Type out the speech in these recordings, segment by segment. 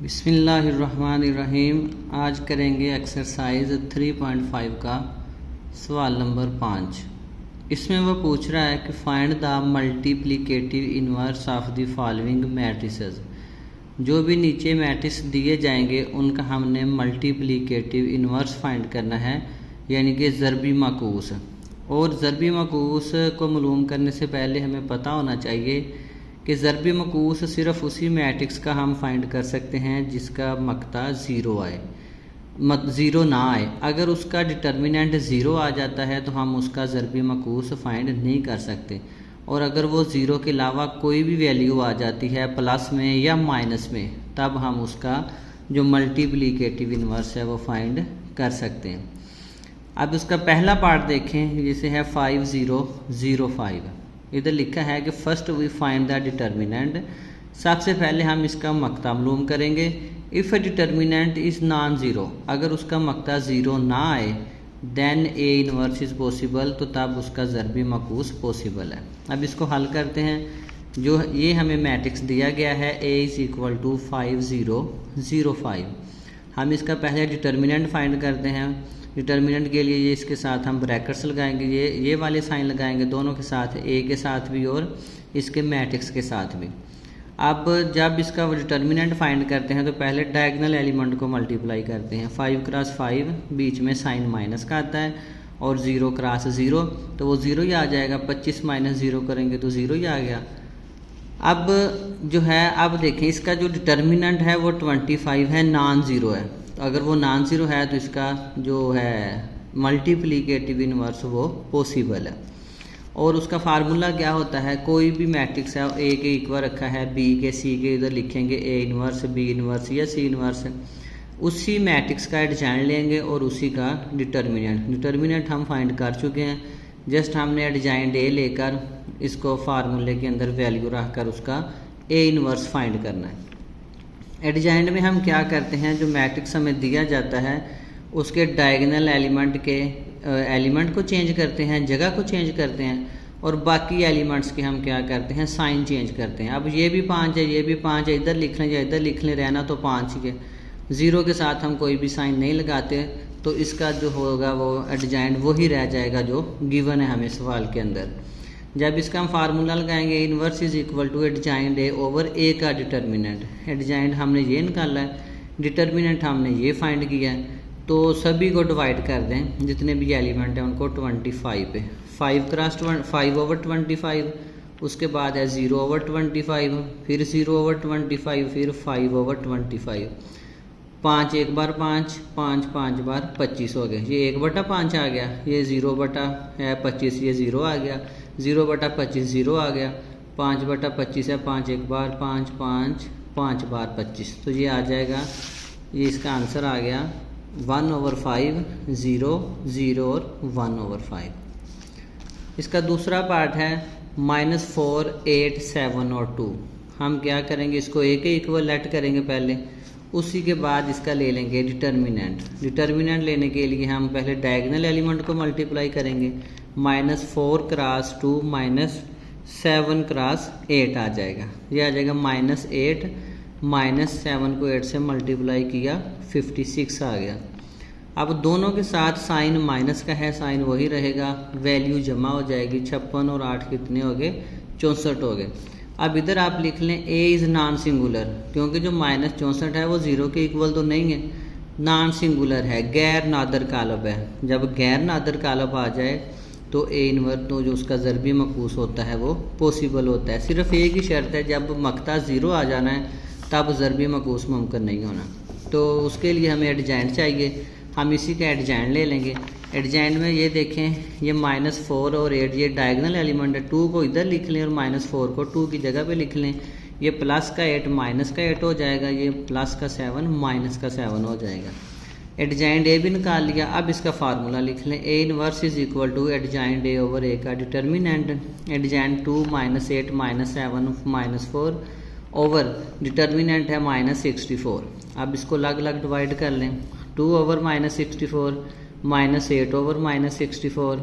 बिस्मिल्लाहिर्रहमानिर्रहीम। आज करेंगे एक्सरसाइज 3.5 का सवाल नंबर 5। इसमें वो पूछ रहा है कि find the multiplicative inverse of the following matrices. जो भी नीचे मैट्रिक्स दिए जाएंगे उनका हमने मल्टीप्लिकेटिव इन्वर्स फाइंड करना है, यानी कि ज़रबी माकूस। और ज़रबी माकूस को मालूम करने से पहले हमें पता होना चाहिए कि ज़रबी मकूस सिर्फ़ उसी मैट्रिक्स का हम फाइंड कर सकते हैं जिसका मकता ज़ीरो आए, ज़ीरो ना आए। अगर उसका डिटर्मिनेंट ज़ीरो आ जाता है तो हम उसका ज़रबी मकूस फाइंड नहीं कर सकते। और अगर वो ज़ीरो के अलावा कोई भी वैल्यू आ जाती है प्लस में या माइनस में, तब हम उसका जो मल्टीप्लिकेटिव इन्वर्स है वो फाइंड कर सकते हैं। अब उसका पहला पार्ट देखें, जिसे है 5005। इधर लिखा है कि first we find the determinant. सबसे पहले हम इसका मकता मालूम करेंगे। If A determinant is non zero, अगर उसका मकता ज़ीरो ना आए, then A inverse is possible, तो तब उसका ज़रबी मकूस पॉसिबल है। अब इसको हल करते हैं। जो ये हमें मैट्रिक्स दिया गया है a इज़ इक्वल टू 5005। हम इसका पहले डिटर्मिनेंट फाइंड करते हैं। डिटर्मिनेंट के लिए ये इसके साथ हम ब्रैकेट्स लगाएंगे, ये वाले साइन लगाएंगे दोनों के साथ, ए के साथ भी और इसके मैट्रिक्स के साथ भी। अब जब इसका डिटर्मिनेंट फाइंड करते हैं तो पहले डायगोनल एलिमेंट को मल्टीप्लाई करते हैं। 5 क्रॉस 5, बीच में साइन माइनस का आता है, और 0 क्रॉस 0, तो वो 0 ही आ जाएगा। 25 माइनस 0 करेंगे तो 0 ही आ गया। अब जो है, अब देखें इसका जो डिटर्मिनेंट है वो 25 है, नॉन ज़ीरो है। तो अगर वो नॉन ज़ीरो है तो इसका जो है मल्टीप्लिकेटिव इन्वर्स वो पॉसिबल है। और उसका फार्मूला क्या होता है, कोई भी मैट्रिक्स है ए के इक्वल रखा है बी के, सी के, इधर लिखेंगे ए इन्वर्स, बी इन्वर्स या सी इन्वर्स। उसी मैट्रिक्स का एडजाइंट लेंगे और उसी का डिटर्मिनेंट हम फाइंड कर चुके हैं। जस्ट हमने एडजाइंट ए लेकर इसको फार्मूले के अंदर वैल्यू रख कर उसका ए इन्वर्स फाइंड करना है। एडजाइंट में हम क्या करते हैं, जो मैट्रिक्स हमें दिया जाता है उसके डायगोनल एलिमेंट को चेंज करते हैं, जगह को चेंज करते हैं, और बाकी एलिमेंट्स के हम क्या करते हैं, साइन चेंज करते हैं। अब ये भी 5 है, ये भी 5 है, इधर लिख लें या इधर लिख लें, रहना तो 5 ही है। 0 के साथ हम कोई भी साइन नहीं लगाते, तो इसका जो होगा वो एडजाइंट वही रह जाएगा जो गिवन है हमें सवाल के अंदर। जब इसका हम फार्मूला लगाएंगे, inverse is equal to adjoint A over A का डिटर्मिनेंट। एडजाइंट हमने ये निकाला है, डिटर्मिनेंट हमने ये फाइंड किया है, तो सभी को डिवाइड कर दें, जितने भी एलिमेंट हैं उनको 25 पे। 5 क्रॉस 5 ओवर 25, उसके बाद है 0 ओवर 25, फिर 0 ओवर 25, फिर 5 ओवर 25। 5 एक बार 5, 5 5 बार 25 हो गए। ये 1/5 आ गया, ये 0/25, ये 0 आ गया, 0/25 0 आ गया, 5/25 है, 5 एक बार 5 5 5 बार 25, तो ये आ जाएगा, ये इसका आंसर आ गया 1/5, 0 0 और 1/5। इसका दूसरा पार्ट है -4 8 7 और 2। हम क्या करेंगे, इसको ए के इक्वल लेट करेंगे पहले, उसी के बाद इसका ले लेंगे डिटर्मिनेंट लेने के लिए हम पहले डायगोनल एलिमेंट को मल्टीप्लाई करेंगे। -4 क्रॉस 2 -7 क्रॉस 8 आ जाएगा। ये आ जाएगा -8, -7 को 8 से मल्टीप्लाई किया 56 आ गया। अब दोनों के साथ साइन माइनस का है, साइन वही रहेगा, वैल्यू जमा हो जाएगी। 56 और 8 कितने हो गए, 64 हो गए। अब इधर आप लिख लें a इज़ नॉन सिंगुलर, क्योंकि जो -64 है वो 0 के इक्वल तो नहीं है, नॉन सिंगुलर है, गैर नादर कालब है। जब गैर नादर कालब आ जाए तो ए इन्वर्स, तो जो उसका ज़रबी मकूस होता है वो पॉसिबल होता है। सिर्फ एक ही शर्त है, जब मकता 0 आ जाना है तब ज़रबी मकूस मुमकिन नहीं होना। तो उसके लिए हमें एडजाइंट चाहिए, हम इसी का एडजाइंट ले लेंगे। एडजाइंट में ये देखें, ये -4 और 8 ये डायगोनल एलिमेंट है, 2 को इधर लिख लें और -4 को 2 की जगह पे लिख लें। ये प्लस का 8 माइनस का 8 हो जाएगा, ये प्लस का 7 माइनस का 7 हो जाएगा। एडजाइंट ए भी निकाल लिया। अब इसका फार्मूला लिख लें, A inverse is equal to adjoint A over A का डिटर्मिनेंट, एडजाइंट 2 -8 -7 -4 ओवर डिटर्मिनेंट है -64। अब इसको अलग अलग डिवाइड कर लें। 2 ओवर -64 -8 ओवर -64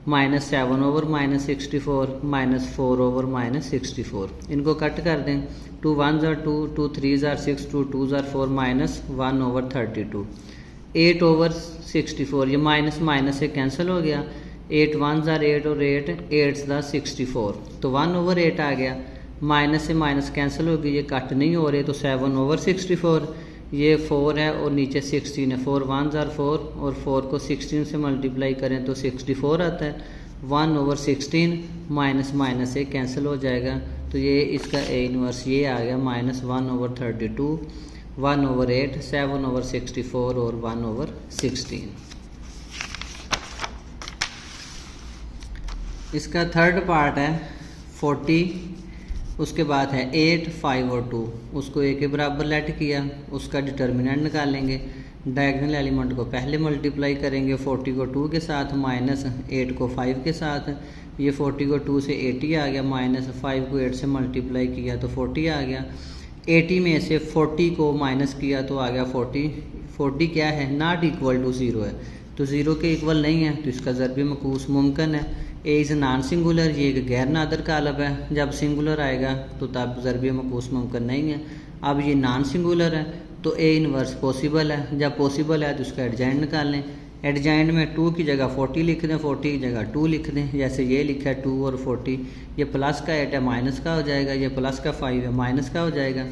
-7/-64 -4/-64। इनको कट कर दें। 2 1s are 2, 2 3s are 6, 2 2s are 4 -1/32। 8/64, ये माइनस माइनस से कैंसिल हो गया। 8 1s are 8 और 8 8s दा 64, तो 1/8 आ गया। माइनस से माइनस कैंसिल हो गई, ये कट नहीं हो रहे, तो 7/64। ये 4 है और नीचे 16 है। 4 1s are 4 और 4 को 16 से मल्टीप्लाई करें तो 64 आता है। 1/16 माइनस माइनस से कैंसिल हो जाएगा, तो ये इसका ए इनवर्स ये आ गया -1/32, 1/8, 7/64 और 1/16। इसका थर्ड पार्ट है 40। उसके बाद है 8, 5 और 2, उसको ए के बराबर लेट किया, उसका डिटर्मिनेंट निकालेंगे। डायगोनल एलिमेंट को पहले मल्टीप्लाई करेंगे 40 को 2 के साथ, -8 को 5 के साथ। ये 40 को 2 से 80 आ गया, -5 को 8 से मल्टीप्लाई किया तो 40 आ गया। 80 में से 40 को माइनस किया तो आ गया 40। 40 क्या है, नॉट इक्वल टू 0 है, तो 0 के इक्वल नहीं है, तो इसका ज़र्ब मकूस मुमकिन है। ए इज़ नॉन सिंगुलर, ये एक गैर नादर कालब है। जब सिंगुलर आएगा तो तब ज़र्ब मकूस मुमकिन नहीं है। अब ये नॉन सिंगुलर है तो ए इनवर्स पॉसिबल है। जब पॉसिबल है तो उसका एडजॉइंट निकाल लें। एडजॉइंट में 2 की जगह 40 लिख दें, 40 की जगह 2 लिख दें। जैसे ये लिखा है 2 और 40, ये प्लस का 8 है माइनस का हो जाएगा, ये प्लस का 5 है माइनस का हो जाएगा।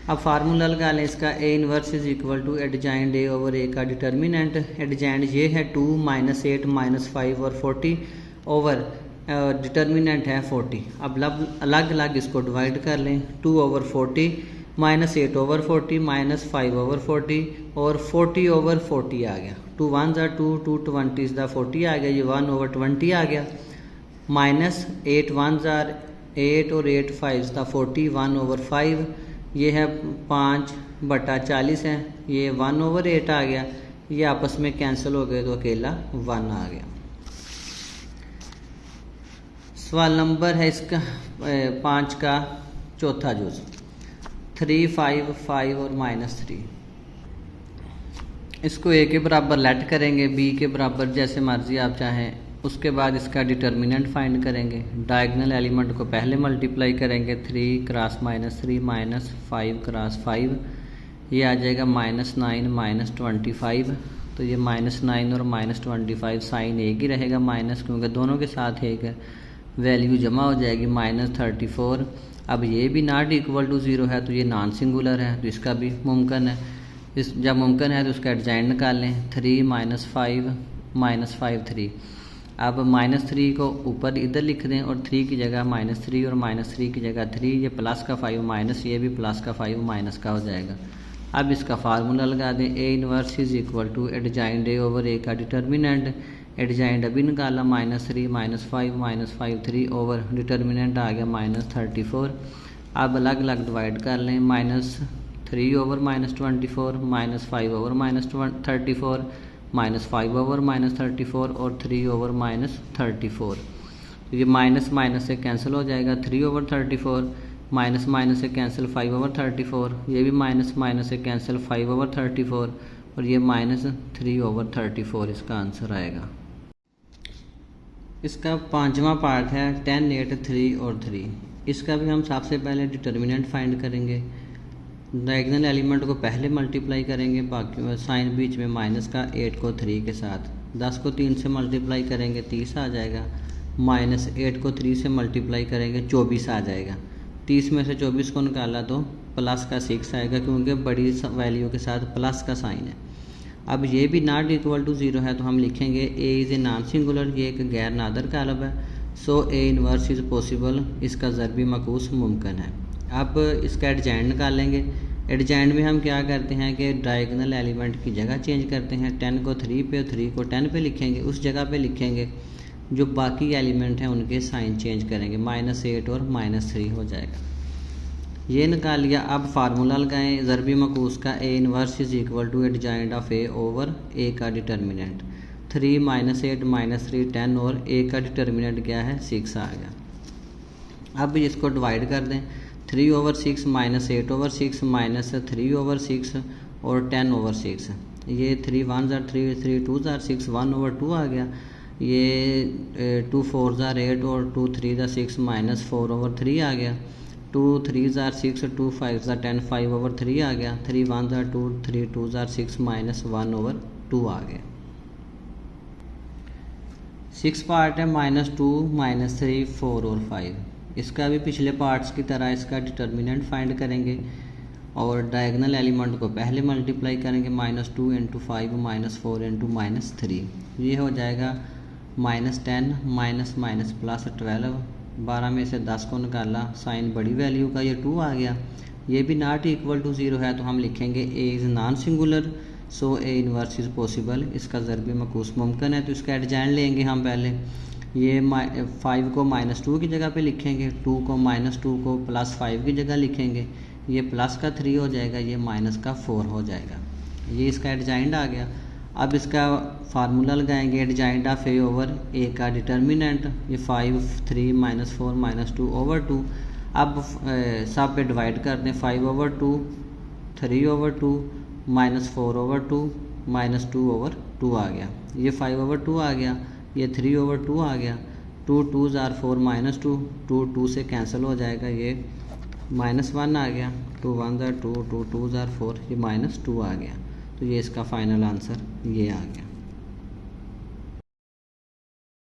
अब फार्मूला लगा लें इसका, A inverse is equal to adjoint A over A का डिटर्मिनेंट। एडजॉइंट ये है 2 -8 -5 और 40 ओवर डिटर्मिनेंट है 40। अब अलग अलग इसको डिवाइड कर लें। 2/40 -8/40 -5/40 और 40/40 आ गया। 2 1s are 2, 2 20s दा 40 आ गया, ये 1/20 आ गया। -8 1s are 8 और 8 5s दा 40, 1/5। ये है 5/40 है, ये 1/8 आ गया। ये आपस में कैंसिल हो गए तो अकेला 1 आ गया। सवाल नंबर है इसका 5 का चौथा जुज़, 3 5 5 और -3। इसको ए के बराबर लेट करेंगे, बी के बराबर जैसे मर्जी आप चाहें। उसके बाद इसका डिटर्मिनेंट फाइंड करेंगे। डायगोनल एलिमेंट को पहले मल्टीप्लाई करेंगे, 3 क्रॉस -3 -5 क्रॉस 5, ये आ जाएगा -9 -25। तो ये -9 और -25 साइन एक ही रहेगा माइनस, क्योंकि दोनों के साथ एक है, वैल्यू जमा हो जाएगी -34। अब ये भी नॉट इक्वल टू 0 है, तो ये नॉन सिंगुलर है, तो इसका भी मुमकिन है। इस जब मुमकिन है तो उसका एडजॉइंट निकाल लें। 3 -5 -5 3। अब -3 को ऊपर इधर लिख दें और 3 की जगह -3 और -3 की जगह 3, ये प्लस का 5 माइनस, ये भी प्लस का 5 माइनस का हो जाएगा। अब इसका फार्मूला लगा दें। A inverse is equal to adjoint A over A का डिटर्मिनेंट। एडजॉइंट अभी निकाला, -3 -5 -5 3 ओवर डिटर्मिनेंट आ गया -34। अब अलग अलग डिवाइड कर लें। -3 ओवर -24 -5 ओवर -34 -5 ओवर -34 और 3 ओवर -34। तो ये माइनस माइनस से कैंसिल हो जाएगा। 3/34 माइनस माइनस से कैंसिल 5/34, ये भी माइनस माइनस से कैंसिल 5/34 और ये -3/34 इसका आंसर आएगा। इसका पांचवा पार्ट है 10 8 3 और 3। इसका भी हम सबसे पहले डिटर्मिनेंट फाइंड करेंगे। डायगोनल एलिमेंट को पहले मल्टीप्लाई करेंगे, बाकी साइन बीच में माइनस का, 8 को 3 के साथ। 10 को 3 से मल्टीप्लाई करेंगे 30 आ जाएगा। -8 को 3 से मल्टीप्लाई करेंगे 24 आ जाएगा। 30 में से 24 को निकाला तो प्लस का 6 आएगा, क्योंकि बड़ी वैल्यू के साथ प्लस का साइन है। अब ये भी नॉट इक्वल टू 0 है, तो हम लिखेंगे A is a non singular, ये एक गैर नादर कालब है। सो ए इनवर्स इज़ पॉसिबल, इसका ज़रबी मकूस मुमकिन है। अब इसका एडजॉइंट निकालेंगे। एडजॉइंट में हम क्या करते हैं कि डायगोनल एलिमेंट की जगह चेंज करते हैं। 10 को 3 पे, 3 को 10 पे लिखेंगे, उस जगह पे लिखेंगे जो बाकी एलिमेंट हैं उनके साइन चेंज करेंगे। -8 और -3 हो जाएगा। ये निकाल लिया। अब फार्मूला लगाएं ज़रबी मकूस का। A inverse is equal to adjoint of A over A का डिटर्मिनेंट। 3 -8 -3 10 और ए का डिटर्मिनेंट क्या है 6 आ गया। अब इसको डिवाइड कर दें। 3/6 -8/6 -3/6 और 10/6। ये 3 1s are 3 3 2s are 6 1/2 आ गया। ये 2 4 ज़ार 8 और 2 3 ज़ार 6 माइनस 4/3 आ गया। 2 3 ज़ार 6 2 5 ज़ार 10 5/3 आ गया। 3 1 ज़ार 2 3 2 ज़ार 6 माइनस 1/2 आ गया। 6 पार्ट है -2 -3 4 और 5। इसका भी पिछले पार्ट्स की तरह इसका डिटर्मिनेंट फाइंड करेंगे और डायगोनल एलिमेंट को पहले मल्टीप्लाई करेंगे। -2 × 5 -4 × -3 ये हो जाएगा -10 माइनस प्लस 12। 12 में से 10 को निकाला, साइन बड़ी वैल्यू का ये 2 आ गया। ये भी नॉट इक्वल टू 0 है तो हम लिखेंगे A is non singular, so A inverse is possible. इसका ज़रबी मकूस मुमकिन है तो इसका एडजॉइंट लेंगे हम पहले। ये 5 को -2 की जगह पे लिखेंगे, 2 को -2 को +5 की जगह लिखेंगे। ये प्लस का 3 हो जाएगा, ये माइनस का 4 हो जाएगा। ये इसका एडजॉइंट आ गया। अब इसका फार्मूला लगाएंगे adjoint of A over A का डिटर्मिनेंट। ये 5 3 -4 -2/2। अब सब पे डिवाइड कर दें। 5/2 3/2 -4/2 -2/2 आ गया। ये 5/2 आ गया, ये 3/2 आ गया। 2 2 ज़ार 4 -2, 2 2 से कैंसिल हो जाएगा, ये -1 आ गया। 2 1 ज़ार 2 2 2 ज़ार 4, ये -2 आ गया। तो ये इसका फाइनल आंसर ये आ गया।